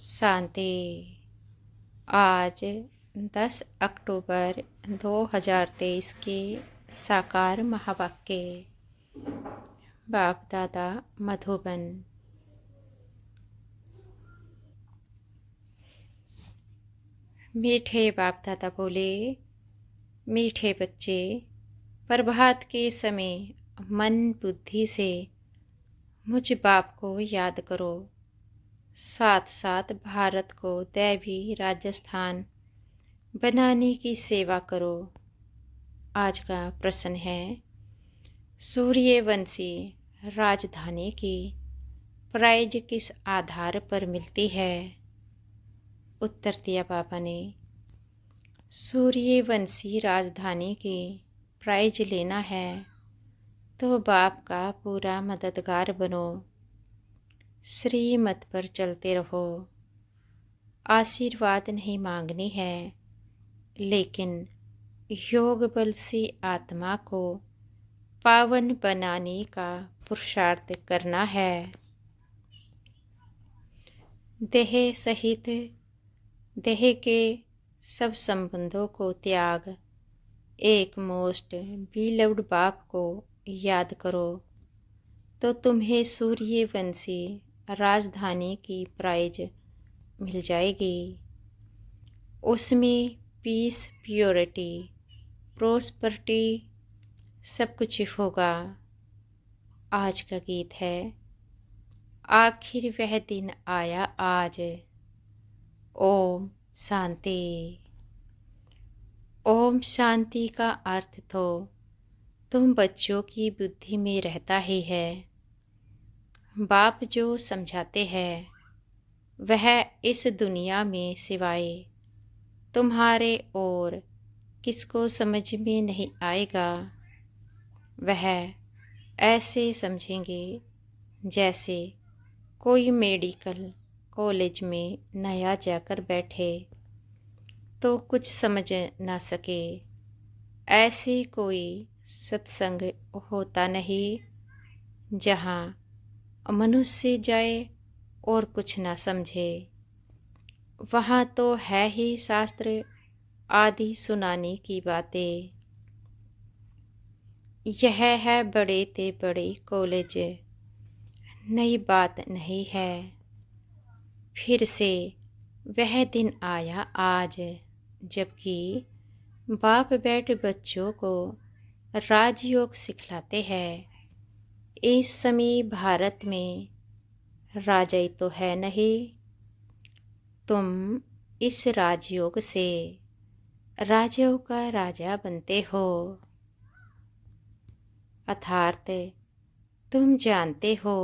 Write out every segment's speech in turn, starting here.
शांति। आज 10 अक्टूबर 2023 के साकार महावाक्य। बाप दादा मधुबन। मीठे बाप दादा बोले, मीठे बच्चे, प्रभात के समय मन बुद्धि से मुझ बाप को याद करो। साथ साथ भारत को दैवी राजस्थान बनाने की सेवा करो। आज का प्रश्न है, सूर्यवंशी राजधानी की प्राइज किस आधार पर मिलती है? उत्तर दिया बाबा ने, सूर्यवंशी राजधानी की प्राइज लेना है तो बाप का पूरा मददगार बनो। श्रीमत पर चलते रहो। आशीर्वाद नहीं मांगनी है, लेकिन योग बल से आत्मा को पावन बनाने का पुरुषार्थ करना है। देह सहित देह के सब संबंधों को त्याग एक मोस्ट बिलव्ड बाप को याद करो तो तुम्हें सूर्यवंशी राजधानी की प्राइज मिल जाएगी। उसमें पीस, प्योरिटी, प्रोस्पेरिटी सब कुछ होगा। आज का गीत है, आखिर वह दिन आया आज। ओम शांति। ओम शांति का अर्थ तो तुम बच्चों की बुद्धि में रहता ही है। बाप जो समझाते हैं वह इस दुनिया में सिवाय तुम्हारे और किसको समझ में नहीं आएगा। वह ऐसे समझेंगे जैसे कोई मेडिकल कॉलेज में नया जाकर बैठे तो कुछ समझ ना सके। ऐसे कोई सत्संग होता नहीं जहाँ मनुष्य जाए और कुछ ना समझे। वहाँ तो है ही शास्त्र आदि सुनाने की बातें। यह है बड़े ते बड़े कॉलेज, नई बात नहीं है। फिर से वह दिन आया आज, जबकि बाप बैठ बच्चों को राजयोग सिखलाते हैं। इस समय भारत में राजा तो है नहीं, तुम इस राजयोग से राजाओं का राजा बनते हो। अर्थात तुम जानते हो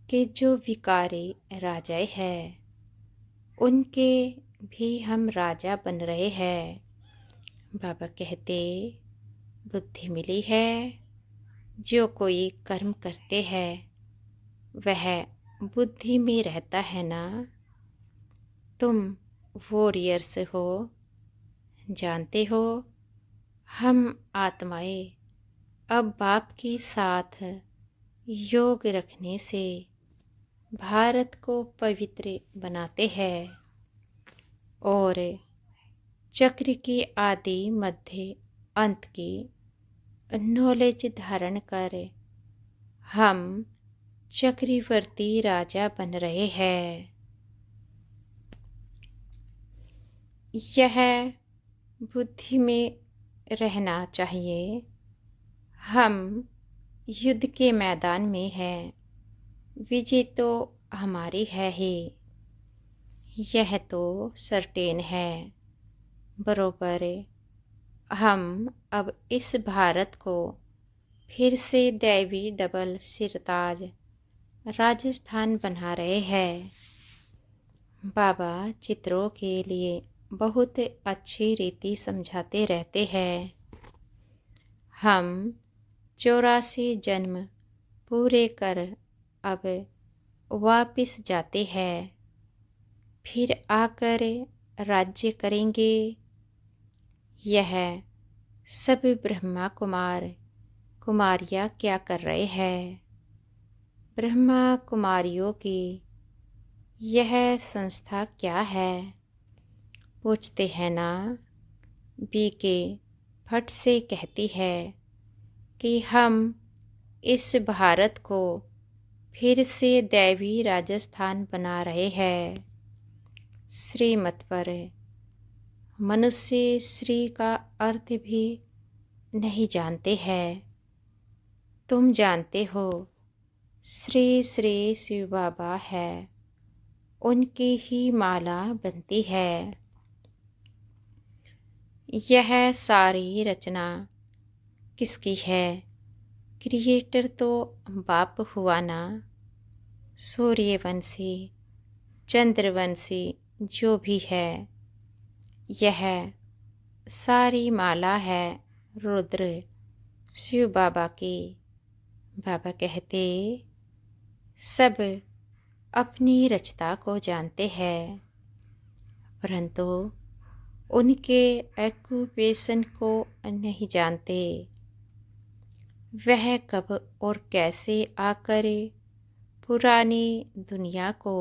कि जो विकारी राजाएं हैं उनके भी हम राजा बन रहे हैं। बाबा कहते, बुद्धि मिली है, जो कोई कर्म करते हैं वह बुद्धि में रहता है ना। तुम वॉरियर्स हो, जानते हो हम आत्माएं अब बाप के साथ योग रखने से भारत को पवित्र बनाते हैं और चक्र की आदि मध्य अंत की नॉलेज धारण कर हम चक्रवर्ती राजा बन रहे हैं। यह बुद्धि में रहना चाहिए। हम युद्ध के मैदान में हैं, विजय तो हमारी है ही, यह तो सर्टेन है। बरोबर हम अब इस भारत को फिर से दैवी डबल सिरताज राजस्थान बना रहे हैं। बाबा चित्रों के लिए बहुत अच्छी रीति समझाते रहते हैं। हम 84 जन्म पूरे कर अब वापिस जाते हैं, फिर आकर राज्य करेंगे। यह सब ब्रह्मा कुमार कुमारियाँ क्या कर रहे हैं? ब्रह्मा कुमारियों की यह संस्था क्या है? पूछते हैं ना। बीके भट्ट से कहती है कि हम इस भारत को फिर से दैवी राजस्थान बना रहे हैं। श्रीमत पर मनुष्य श्री का अर्थ भी नहीं जानते हैं। तुम जानते हो, श्री श्री शिव बाबा है, उनकी ही माला बनती है। यह सारी रचना किसकी है? क्रिएटर तो बाप हुआ ना। सूर्यवंशी, चंद्रवंशी जो भी है, यह सारी माला है रुद्र शिव बाबा की। बाबा कहते, सब अपनी रचना को जानते हैं, परंतु उनके ऑक्यूपेशन को नहीं जानते। वह कब और कैसे आकर पुरानी दुनिया को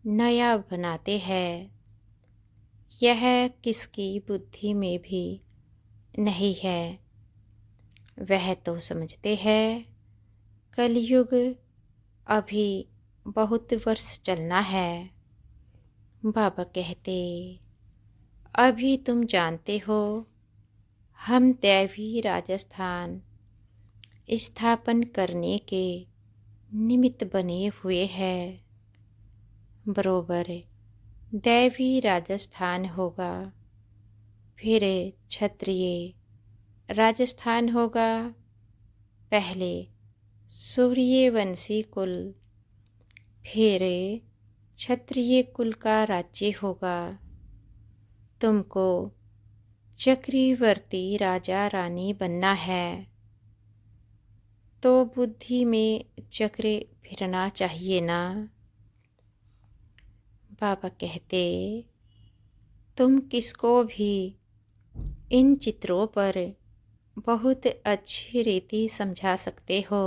नया बनाते हैं, यह किसकी बुद्धि में भी नहीं है। वह तो समझते हैं कलयुग अभी बहुत वर्ष चलना है। बाबा कहते, अभी तुम जानते हो हम दैवी राजस्थान स्थापन करने के निमित्त बने हुए हैं। बरोबर दैवी राजस्थान होगा, फिर क्षत्रिय राजस्थान होगा, पहले सूर्यवंशी कुल, फिर क्षत्रिय कुल का राज्य होगा। तुमको चक्रवर्ती राजा रानी बनना है, तो बुद्धि में चक्र फिरना चाहिए ना। बाबा कहते, तुम किसको भी इन चित्रों पर बहुत अच्छी रीति समझा सकते हो।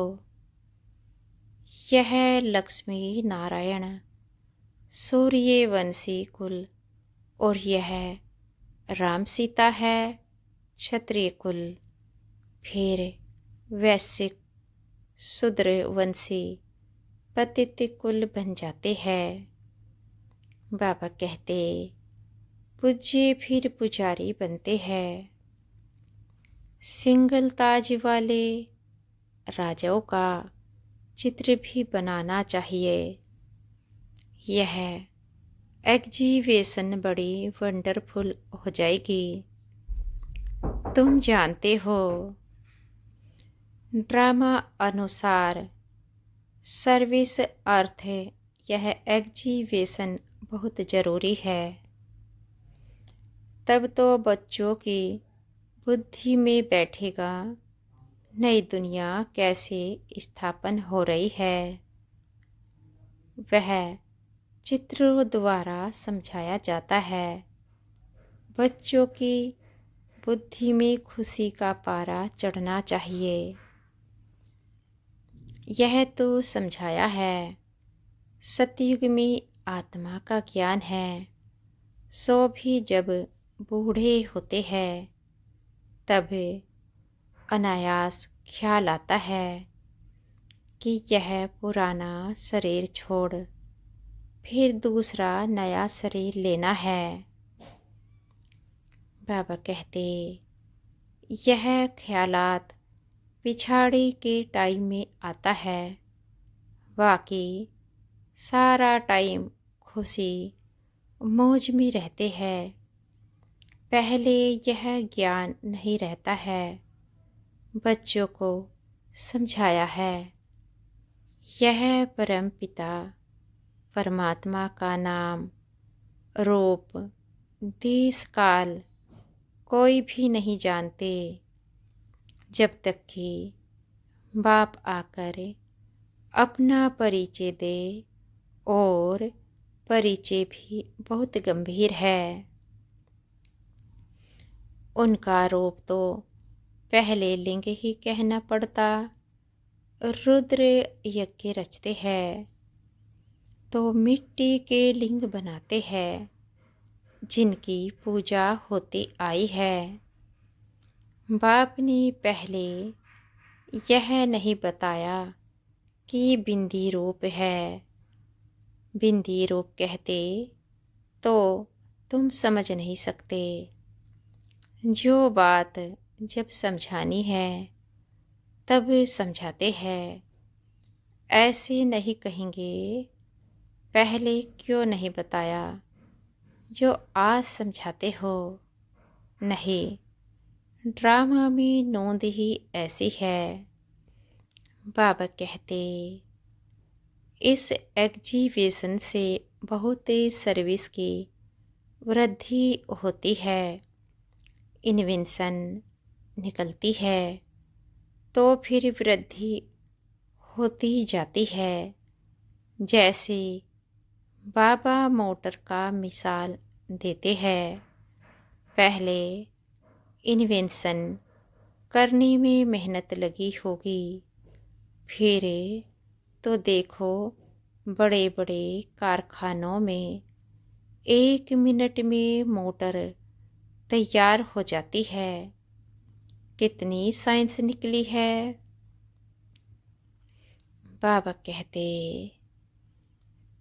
यह लक्ष्मी नारायण सूर्यवंशी कुल और यह राम सीता है क्षत्रिय कुल, फिर वैश्य शूद्रवंशी पतित कुल बन जाते हैं। बाबा कहते, पूज्य फिर पुजारी बनते हैं। सिंगल ताज वाले राजाओं का चित्र भी बनाना चाहिए। यह एग्जीबिशन बड़ी वंडरफुल हो जाएगी। तुम जानते हो, ड्रामा अनुसार सर्विस अर्थ यह एग्जीबिशन बहुत ज़रूरी है। तब तो बच्चों की बुद्धि में बैठेगा नई दुनिया कैसे स्थापन हो रही है। वह चित्रों द्वारा समझाया जाता है। बच्चों की बुद्धि में खुशी का पारा चढ़ना चाहिए। यह तो समझाया है सतयुग में आत्मा का ज्ञान है। सो भी जब बूढ़े होते हैं तब अनायास ख्याल आता है कि यह पुराना शरीर छोड़ फिर दूसरा नया शरीर लेना है। बाबा कहते, यह ख्यालात पिछाड़ी के टाइम में आता है, बाकी सारा टाइम खुशी मौज में रहते हैं। पहले यह ज्ञान नहीं रहता है। बच्चों को समझाया है, यह परम पिता परमात्मा का नाम रूप देश काल कोई भी नहीं जानते, जब तक कि बाप आकर अपना परिचय दे, और परिचय भी बहुत गंभीर है। उनका रूप तो पहले लिंग ही कहना पड़ता। रुद्र यज्ञ रचते हैं, तो मिट्टी के लिंग बनाते हैं जिनकी पूजा होती आई है। बाप ने पहले यह नहीं बताया कि बिंदी रूप है। बिंदी रूप कहते तो तुम समझ नहीं सकते। जो बात जब समझानी है तब समझाते हैं। ऐसे नहीं कहेंगे पहले क्यों नहीं बताया जो आज समझाते हो। नहीं, ड्रामा में नोंद ही ऐसी है। बाबा कहते इस एग्जीबिशन से बहुत सर्विस की वृद्धि होती है, इन्वेंशन निकलती है तो फिर वृद्धि होती जाती है। जैसे बाबा मोटर का मिसाल देते हैं। पहले इन्वेंशन करने में मेहनत लगी होगी, फिर तो देखो बड़े बड़े कारखानों में 1 मिनट में मोटर तैयार हो जाती है। कितनी साइंस निकली है। बाबा कहते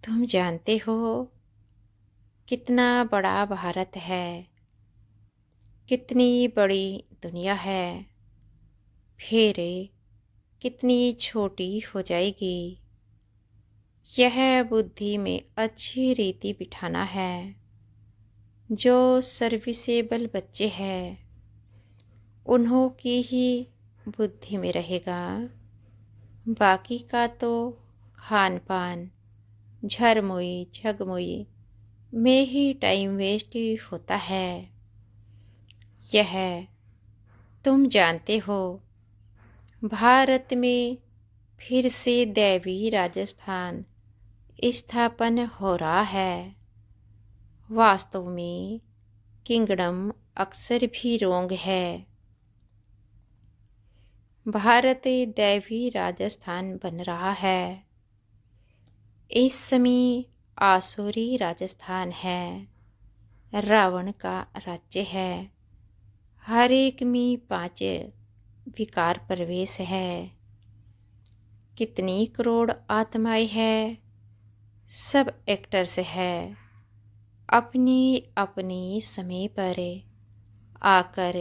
तुम जानते हो कितना बड़ा भारत है, कितनी बड़ी दुनिया है, फिर कितनी छोटी हो जाएगी। यह बुद्धि में अच्छी रीति बिठाना है। जो सर्विसेबल बच्चे हैं उन्हों की ही बुद्धि में रहेगा। बाकी का तो खान पान झरमुई झगमुई में ही टाइम वेस्ट होता है। यह तुम जानते हो। भारत में फिर से दैवी राजस्थान स्थापन हो रहा है। वास्तव में किंगडम अक्सर भी रोंग है। भारत दैवी राजस्थान बन रहा है। इस समय आसुरी राजस्थान है। रावण का राज्य है। हर एक में 5 विकार प्रवेश है। कितनी करोड़ आत्माएं है। सब एक्टर्स है। अपनी अपनी समय पर आकर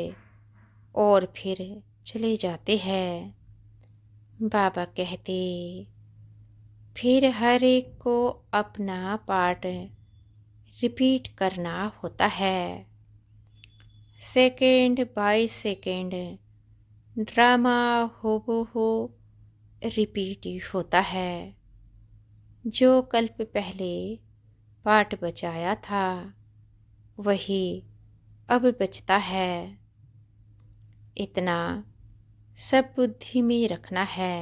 और फिर चले जाते हैं। बाबा कहते फिर हर एक को अपना पार्ट रिपीट करना होता है। सेकेंड बाय सेकेंड ड्रामा हो रिपीट होता है। जो कल्प पहले पार्ट बचाया था वही अब बचता है। इतना सब बुद्धि में रखना है।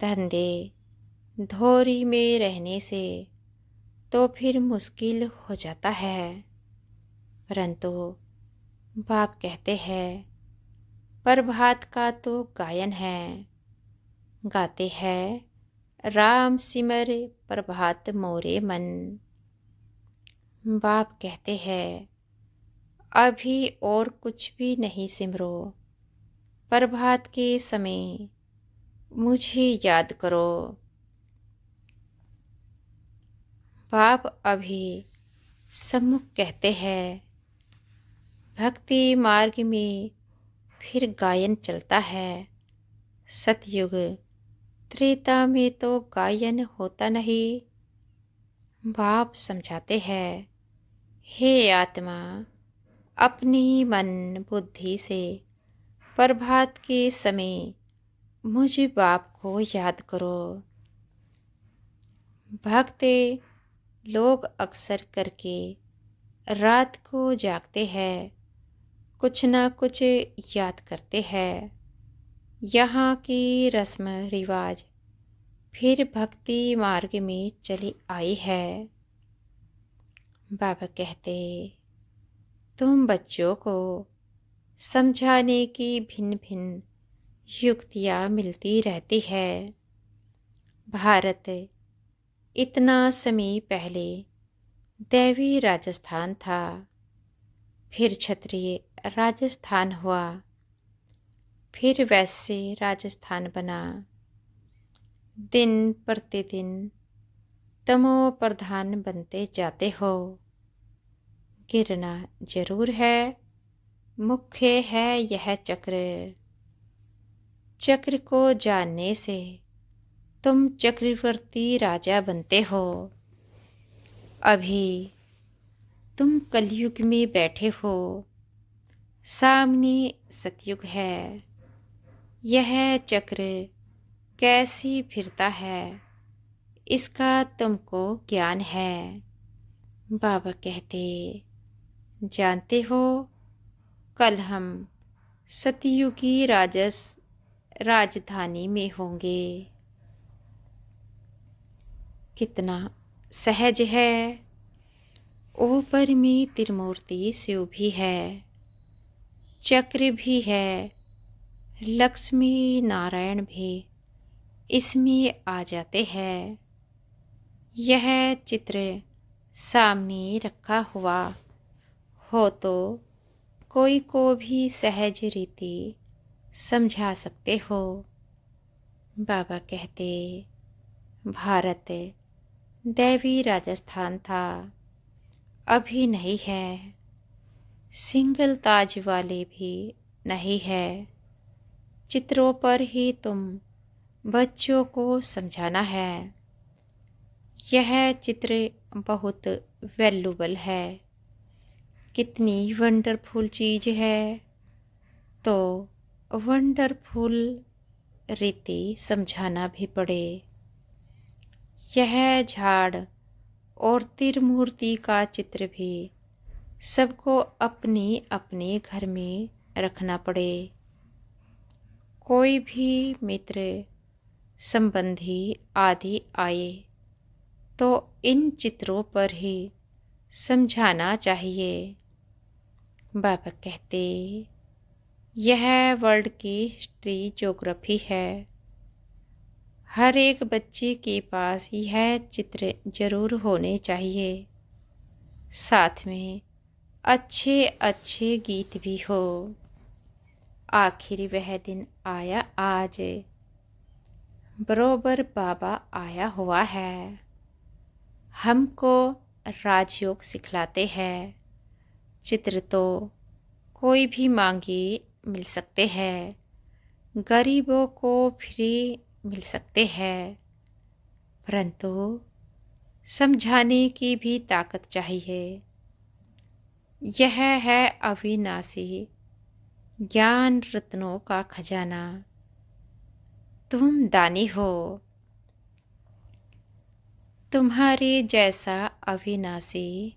धंधे धोरी में रहने से तो फिर मुश्किल हो जाता है। परंतु बाप कहते हैं प्रभात का तो गायन है। गाते हैं राम सिमर प्रभात मोरे मन। बाप कहते हैं अभी और कुछ भी नहीं सिमरो। प्रभात के समय मुझे याद करो। बाप अभी सम्मुख कहते हैं भक्ति मार्ग में फिर गायन चलता है। सतयुग त्रेता में तो गायन होता नहीं। बाप समझाते हैं हे आत्मा अपनी मन बुद्धि से प्रभात के समय मुझ बाप को याद करो। भक्त लोग अक्सर करके रात को जागते हैं, कुछ ना कुछ याद करते हैं। यहाँ की रस्म रिवाज फिर भक्ति मार्ग में चली आई है। बाबा कहते तुम बच्चों को समझाने की भिन्न भिन्न युक्तियाँ मिलती रहती है। भारत इतना समय पहले दैवी राजस्थान था, फिर क्षत्रिय राजस्थान हुआ, फिर वैश्य राजस्थान बना। दिन प्रतिदिन तमो प्रधान बनते जाते हो। गिरना जरूर है, मुख्य है यह चक्र। चक्र को जानने से तुम चक्रवर्ती राजा बनते हो। अभी तुम कलयुग में बैठे हो, सामने सतयुग है। यह चक्र कैसी फिरता है, इसका तुमको ज्ञान है। बाबा कहते, जानते हो कल हम सतयुगी राजधानी में होंगे। कितना सहज है। ऊपर में त्रिमूर्ति शिव भी है, चक्र भी है, लक्ष्मी नारायण भी इसमें आ जाते हैं। यह चित्र सामने रखा हुआ हो तो कोई को भी सहज रीति समझा सकते हो। बाबा कहते, भारत दैवी राजस्थान था, अभी नहीं है। सिंगल ताज वाले भी नहीं है। चित्रों पर ही तुम बच्चों को समझाना है। यह चित्र बहुत वैल्यूबल है। कितनी वंडरफुल चीज है, तो वंडरफुल रीति समझाना भी पड़े। यह झाड़ और त्रिमूर्ति का चित्र भी सबको अपने अपने घर में रखना पड़े। कोई भी मित्र संबंधी आदि आए तो इन चित्रों पर ही समझाना चाहिए। बाबा कहते, यह वर्ल्ड की हिस्ट्री ज्योग्राफी है। हर एक बच्चे के पास यह चित्र जरूर होने चाहिए। साथ में अच्छे अच्छे गीत भी हो। आखिर वह दिन आया आज, बरोबर बाबा आया हुआ है। हमको राजयोग सिखलाते हैं। चित्र तो कोई भी मांगे मिल सकते हैं, गरीबों को फ्री मिल सकते हैं, परंतु समझाने की भी ताकत चाहिए। यह है अविनाशी ज्ञान रत्नों का खजाना। तुम दानी हो। तुम्हारे जैसा अविनाशी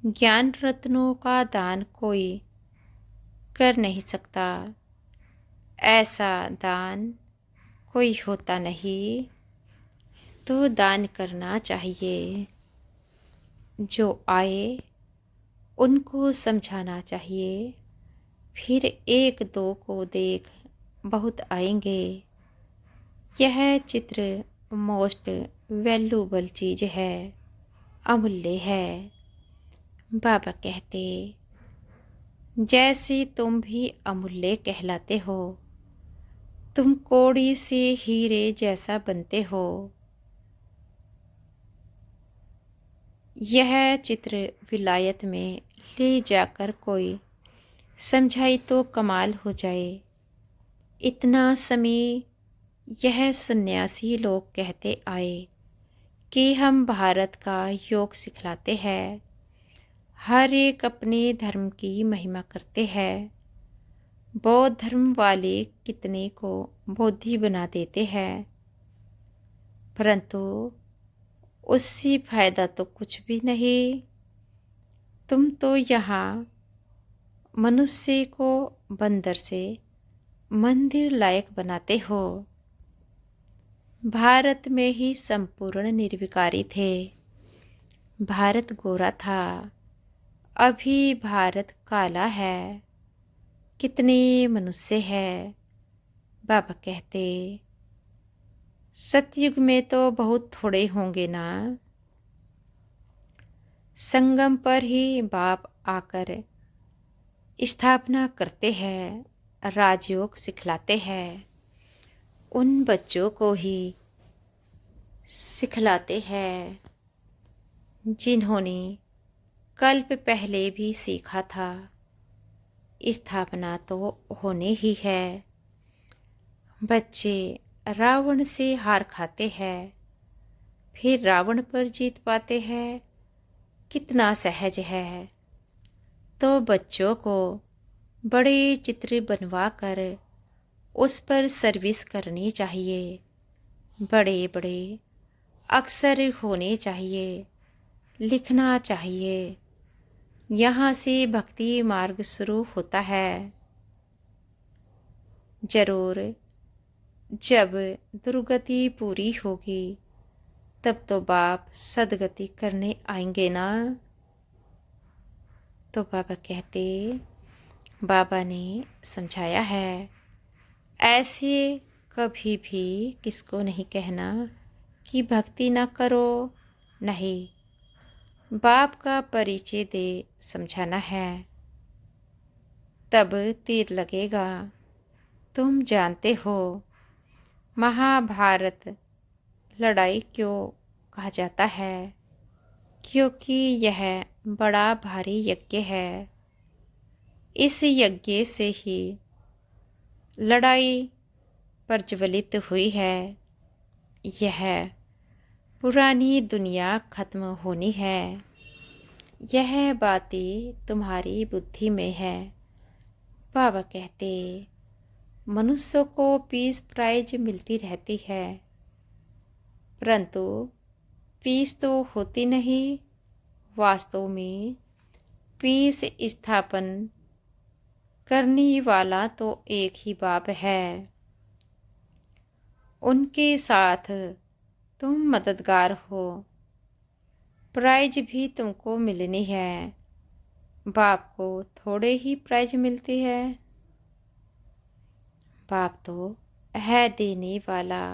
ज्ञान रत्नों का दान कोई कर नहीं सकता। ऐसा दान कोई होता नहीं, तो दान करना चाहिए। जो आए उनको समझाना चाहिए। फिर एक दो को देख बहुत आएंगे। यह चित्र मोस्ट वैल्यूबल चीज है, अमूल्य है। बाबा कहते, जैसे तुम भी अमूल्य कहलाते हो, तुम कोड़ी से हीरे जैसा बनते हो। यह चित्र विलायत में ले जाकर कोई समझाई तो कमाल हो जाए। इतना समय यह सन्यासी लोग कहते आए कि हम भारत का योग सिखलाते हैं। हर एक अपने धर्म की महिमा करते हैं। बौद्ध धर्म वाले कितने को बोधि बना देते हैं, परंतु उससे फायदा तो कुछ भी नहीं। तुम तो यहाँ मनुष्य को बंदर से मंदिर लायक बनाते हो। भारत में ही संपूर्ण निर्विकारी थे। भारत गोरा था, अभी भारत काला है। कितने मनुष्य है। बाबा कहते, सतयुग में तो बहुत थोड़े होंगे ना। संगम पर ही बाप आकर स्थापना करते हैं, राजयोग सिखलाते हैं, उन बच्चों को ही सिखलाते हैं जिन्होंने कल्प पहले भी सीखा था। स्थापना तो होने ही है। बच्चे रावण से हार खाते हैं, फिर रावण पर जीत पाते हैं। कितना सहज है। तो बच्चों को बड़े चित्र बनवा कर उस पर सर्विस करनी चाहिए। बड़े बड़े अक्षर होने चाहिए, लिखना चाहिए। यहाँ से भक्ति मार्ग शुरू होता है। जरूर जब दुर्गति पूरी होगी तब तो बाप सदगति करने आएंगे ना। तो बाबा कहते, बाबा ने समझाया है, ऐसे कभी भी किसको नहीं कहना कि भक्ति ना करो। नहीं, बाप का परिचय दे समझाना है, तब तीर लगेगा। तुम जानते हो महाभारत लड़ाई क्यों कहा जाता है? क्योंकि यह बड़ा भारी यज्ञ है। इस यज्ञ से ही लड़ाई प्रज्वलित हुई है। यह पुरानी दुनिया खत्म होनी है। यह बातें तुम्हारी बुद्धि में है। बाबा कहते, मनुष्य को पीस प्राइज मिलती रहती है, परंतु पीस तो होती नहीं। वास्तव में पीस स्थापन करने वाला तो एक ही बाप है। उनके साथ तुम मददगार हो। प्राइज भी तुमको मिलनी है। बाप को थोड़े ही प्राइज मिलती है। बाप तो है देने वाला।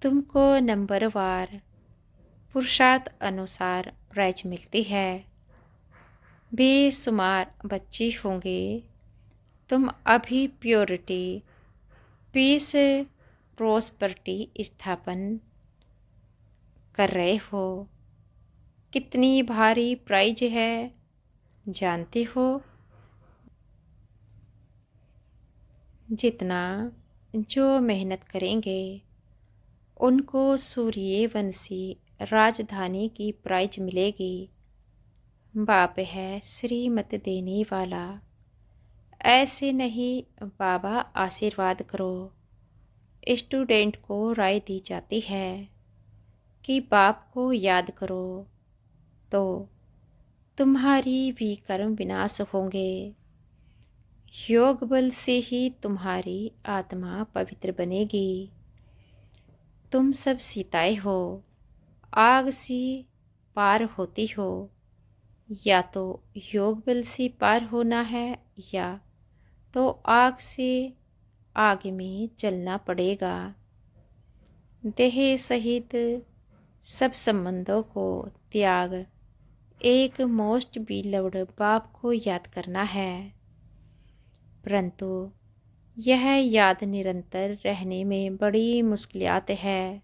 तुमको नंबरवार पुरुषार्थ अनुसार प्राइज मिलती है। बेशुमार बच्चे होंगे। तुम अभी प्योरिटी, पीस, प्रोस्पेरिटी स्थापन कर रहे हो। कितनी भारी प्राइज है जानते हो? जितना जो मेहनत करेंगे उनको सूर्यवंशी राजधानी की प्राइज मिलेगी। बाप है श्रीमत देने वाला। ऐसे नहीं, बाबा आशीर्वाद करो। स्टूडेंट को राय दी जाती है कि बाप को याद करो तो तुम्हारी भी कर्म विनाश होंगे। योग बल से ही तुम्हारी आत्मा पवित्र बनेगी। तुम सब सीताएं हो, आग से पार होती हो। या तो योग बल से पार होना है या तो आग से आगे में चलना पड़ेगा। देह सहित सब संबंधों को त्याग एक मोस्ट बिलव्ड बाप को याद करना है। परंतु यह याद निरंतर रहने में बड़ी मुश्किलात है।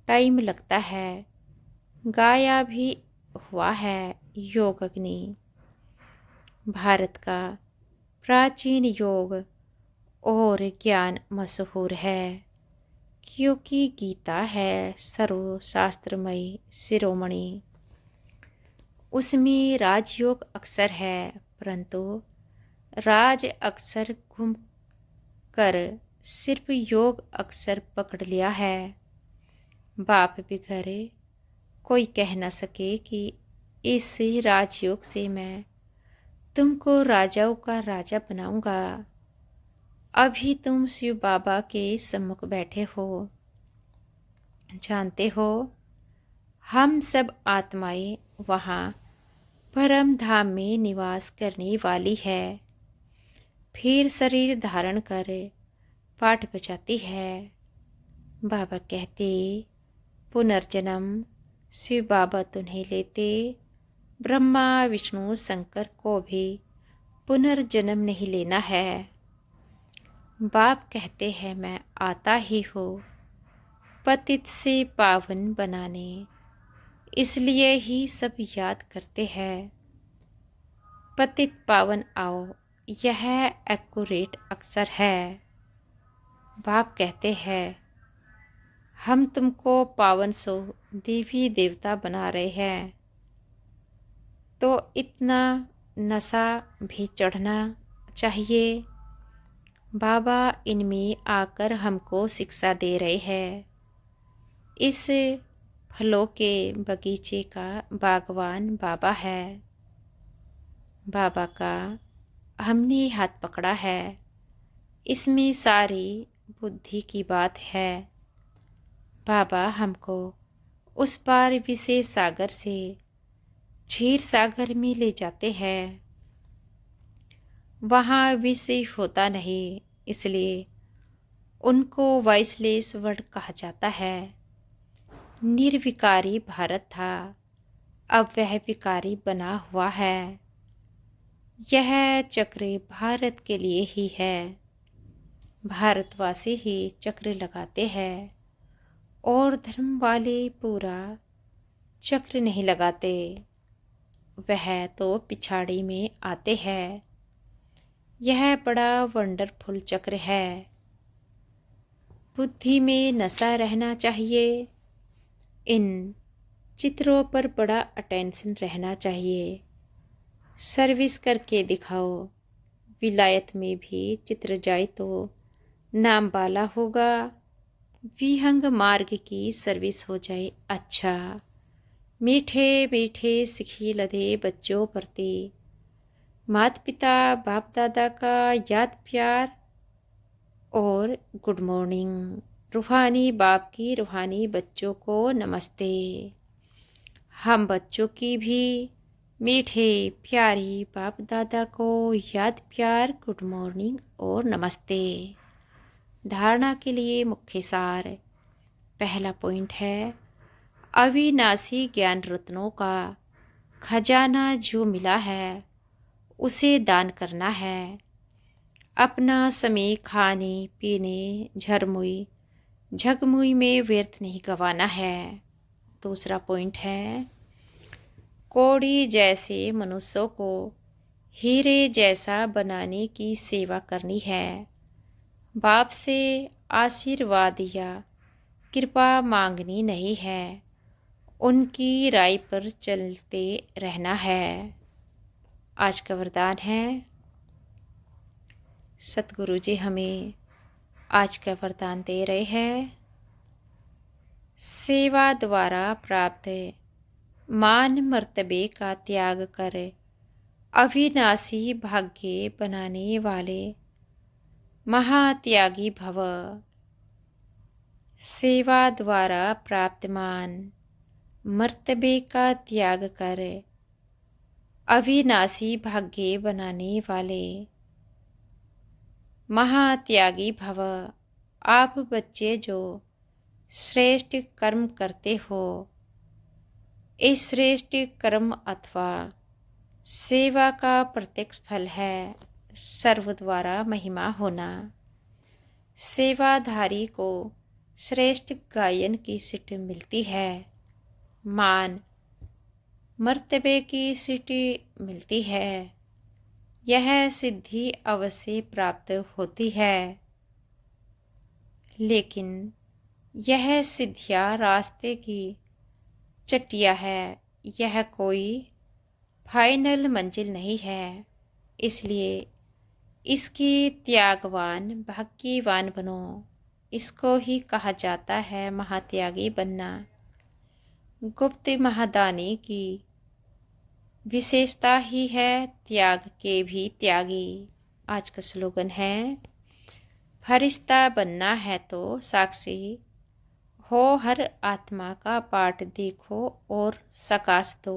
टाइम लगता है। गाया भी हुआ है योग अग्नि। भारत का प्राचीन योग और ज्ञान मशहूर है, क्योंकि गीता है सर्वशास्त्रमयी शिरोमणि। उसमें राजयोग अक्सर है, परंतु राज अक्सर घूम कर सिर्फ योग अक्सर पकड़ लिया है। बाप बिगड़े कोई कह न सके कि इस राजयोग से मैं तुमको राजाओं का राजा बनाऊंगा। अभी तुम शिव बाबा के सम्मुख बैठे हो। जानते हो, हम सब आत्माएं वहाँ परम धाम में निवास करने वाली है। फिर शरीर धारण कर पाठ बजाती है। बाबा कहते, पुनर्जन्म शिव बाबा तुम्हें लेते, ब्रह्मा विष्णु शंकर को भी पुनर्जन्म नहीं लेना है। बाप कहते हैं मैं आता ही हूँ पतित से पावन बनाने, इसलिए ही सब याद करते हैं पतित पावन आओ, यह एक्यूरेट अक्षर है। बाप कहते हैं हम तुमको पावन सो देवी देवता बना रहे हैं, तो इतना नशा भी चढ़ना चाहिए। बाबा इनमें आकर हमको शिक्षा दे रहे हैं। इस फलों के बगीचे का बागवान बाबा है। बाबा का हमने हाथ पकड़ा है, इसमें सारी बुद्धि की बात है। बाबा हमको उस पार विशेष सागर से क्षीर सागर में ले जाते हैं। वहाँ विषय होता नहीं, इसलिए उनको वाइसलेस वर्ड कहा जाता है। निर्विकारी भारत था, अब वह विकारी बना हुआ है। यह चक्र भारत के लिए ही है। भारतवासी ही चक्र लगाते हैं और धर्म वाले पूरा चक्र नहीं लगाते, वह तो पिछाड़ी में आते हैं। यह बड़ा वंडरफुल चक्र है। बुद्धि में नशा रहना चाहिए। इन चित्रों पर बड़ा अटेंशन रहना चाहिए। सर्विस करके दिखाओ। विलायत में भी चित्र जाए तो नाम वाला होगा। विहंग मार्ग की सर्विस हो जाए अच्छा। मीठे मीठे सिखी लदे बच्चों प्रति माता पिता बाप दादा का याद प्यार और गुड मॉर्निंग। रूहानी बाप की रूहानी बच्चों को नमस्ते। हम बच्चों की भी मीठे प्यारी बाप दादा को याद प्यार गुड मॉर्निंग और नमस्ते। धारणा के लिए मुख्य सार। पहला पॉइंट है अविनाशी ज्ञान रत्नों का खजाना जो मिला है उसे दान करना है। अपना समय खाने पीने झगमुई में व्यर्थ नहीं गंवाना है। दूसरा पॉइंट है कौड़ी जैसे मनुष्यों को हीरे जैसा बनाने की सेवा करनी है। बाप से आशीर्वाद या कृपा मांगनी नहीं है, उनकी राय पर चलते रहना है। आज का वरदान है सतगुरु जी हमें आज का वरदान दे रहे हैं। सेवा द्वारा प्राप्त मान मर्तबे का त्याग कर अविनाशी भाग्य बनाने वाले महात्यागी भव। सेवा द्वारा प्राप्त मान मर्तबे का त्याग कर अविनाशी भाग्य बनाने वाले महात्यागी भव। आप बच्चे जो श्रेष्ठ कर्म करते हो, इस श्रेष्ठ कर्म अथवा सेवा का प्रत्यक्ष फल है सर्व द्वारा महिमा होना। सेवाधारी को श्रेष्ठ गायन की सीट मिलती है, मान मर्तबे की सीट मिलती है। यह सिद्धि अवश्य प्राप्त होती है, लेकिन यह सिद्धियाँ रास्ते की चट्टिया है। यह कोई फाइनल मंजिल नहीं है, इसलिए इसकी त्यागवान भाग्यवान बनो। इसको ही कहा जाता है महात्यागी बनना। गुप्त महादानी की विशेषता ही है त्याग के भी त्यागी। आज का स्लोगन है फरिश्ता बनना है तो साक्षी हो, हर आत्मा का पाठ देखो और सकाश दो।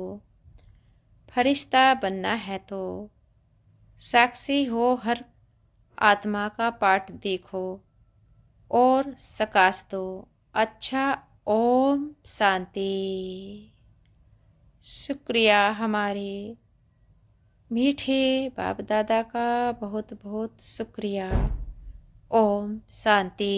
फरिश्ता बनना है तो साक्षी हो, हर आत्मा का पाठ देखो और सकाश दो। अच्छा। ओम शांति। शुक्रिया हमारे मीठे बाप दादा का, बहुत बहुत शुक्रिया। ओम शांति।